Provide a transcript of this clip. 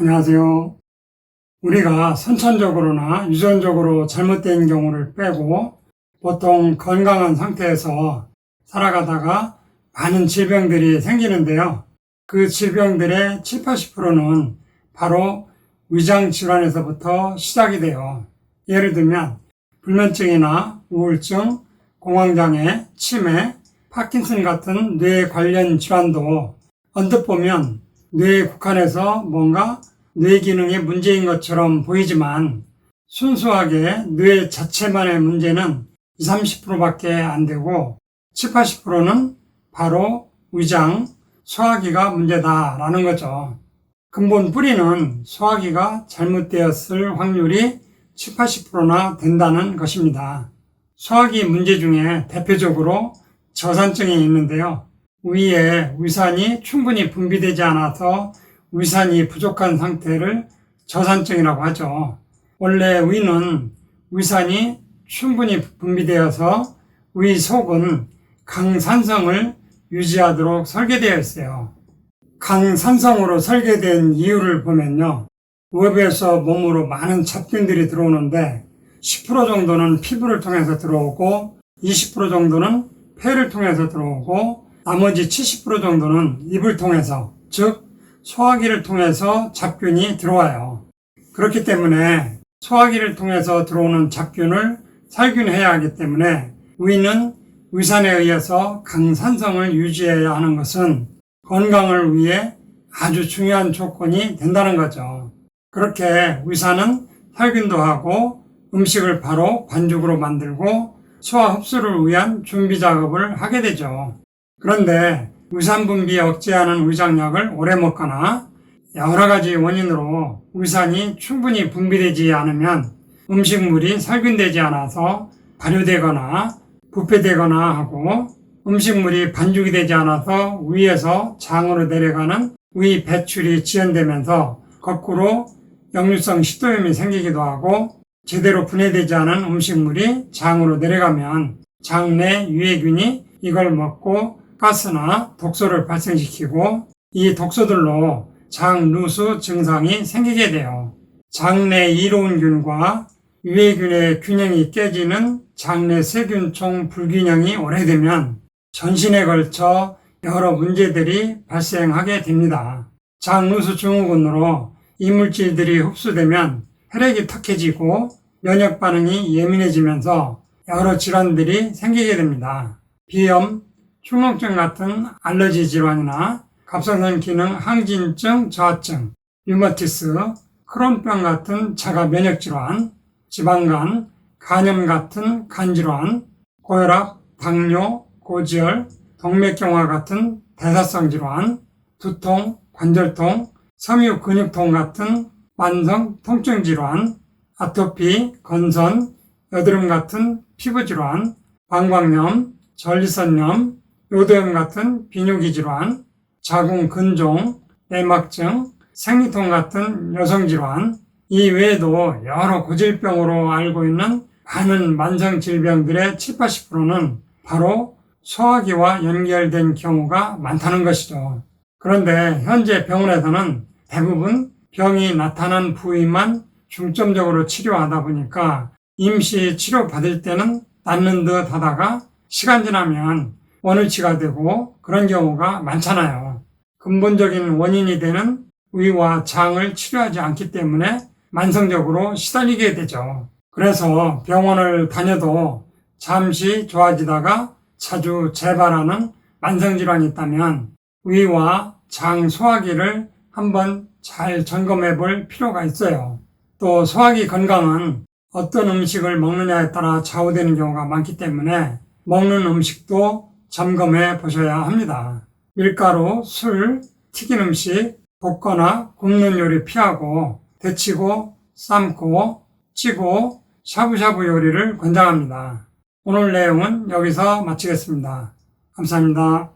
안녕하세요. 우리가 선천적으로나 유전적으로 잘못된 경우를 빼고 보통 건강한 상태에서 살아가다가 많은 질병들이 생기는데요. 그 질병들의 7, 80%는 바로 위장질환에서부터 시작이 돼요. 예를 들면 불면증이나 우울증, 공황장애, 치매, 파킨슨 같은 뇌 관련 질환도 언뜻 보면 뇌에 국한해서 뭔가 뇌 기능의 문제인 것처럼 보이지만 순수하게 뇌 자체만의 문제는 20, 30%밖에 안 되고 7, 80%는 바로 위장, 소화기가 문제다라는 거죠. 근본 뿌리는 소화기가 잘못되었을 확률이 7, 80%나 된다는 것입니다. 소화기 문제 중에 대표적으로 저산증이 있는데요. 위에 위산이 충분히 분비되지 않아서 위산이 부족한 상태를 저산증이라고 하죠. 원래 위는 위산이 충분히 분비되어서 위 속은 강산성을 유지하도록 설계되어 있어요. 강산성으로 설계된 이유를 보면요. 외부에서 몸으로 많은 잡균들이 들어오는데 10% 정도는 피부를 통해서 들어오고 20% 정도는 폐를 통해서 들어오고 나머지 70% 정도는 입을 통해서, 즉 소화기를 통해서 잡균이 들어와요. 그렇기 때문에 소화기를 통해서 들어오는 잡균을 살균해야 하기 때문에 위는 위산에 의해서 강산성을 유지해야 하는 것은 건강을 위해 아주 중요한 조건이 된다는 거죠. 그렇게 위산은 살균도 하고 음식을 바로 반죽으로 만들고 소화 흡수를 위한 준비 작업을 하게 되죠. 그런데 위산 분비 억제하는 위장약을 오래 먹거나 여러 가지 원인으로 위산이 충분히 분비되지 않으면 음식물이 살균되지 않아서 발효되거나 부패되거나 하고 음식물이 반죽이 되지 않아서 위에서 장으로 내려가는 위 배출이 지연되면서 거꾸로 역류성 식도염이 생기기도 하고 제대로 분해되지 않은 음식물이 장으로 내려가면 장내 유해균이 이걸 먹고 가스나 독소를 발생시키고 이 독소들로 장루수 증상이 생기게 돼요. 장내 이로운균과 유해균의 균형이 깨지는 장내 세균총 불균형이 오래되면 전신에 걸쳐 여러 문제들이 발생하게 됩니다. 장루수 증후군으로 이물질들이 흡수되면 혈액이 탁해지고 면역 반응이 예민해지면서 여러 질환들이 생기게 됩니다. 비염, 축농증 같은 알러지 질환이나 갑상선 기능 항진증 저하증, 류마티스, 크론병 같은 자가 면역 질환, 지방간, 간염 같은 간질환, 고혈압, 당뇨, 고지혈, 동맥경화 같은 대사성 질환, 두통, 관절통, 섬유 근육통 같은 만성 통증 질환, 아토피, 건선, 여드름 같은 피부 질환, 방광염, 전리선염, 요도염 같은 비뇨기 질환, 자궁 근종, 내막증, 생리통 같은 여성 질환, 이 외에도 여러 고질병으로 알고 있는 많은 만성 질병들의 7, 80%는 바로 소화기와 연결된 경우가 많다는 것이죠. 그런데 현재 병원에서는 대부분 병이 나타난 부위만 중점적으로 치료하다 보니까 임시 치료받을 때는 낫는 듯 하다가 시간 지나면 원위치가 되고 그런 경우가 많잖아요. 근본적인 원인이 되는 위와 장을 치료하지 않기 때문에 만성적으로 시달리게 되죠. 그래서 병원을 다녀도 잠시 좋아지다가 자주 재발하는 만성질환이 있다면 위와 장 소화기를 한번 잘 점검해 볼 필요가 있어요. 또 소화기 건강은 어떤 음식을 먹느냐에 따라 좌우되는 경우가 많기 때문에 먹는 음식도 점검해 보셔야 합니다. 밀가루, 술, 튀긴 음식, 볶거나 굽는 요리 피하고 데치고, 삶고, 찌고, 샤브샤브 요리를 권장합니다. 오늘 내용은 여기서 마치겠습니다. 감사합니다.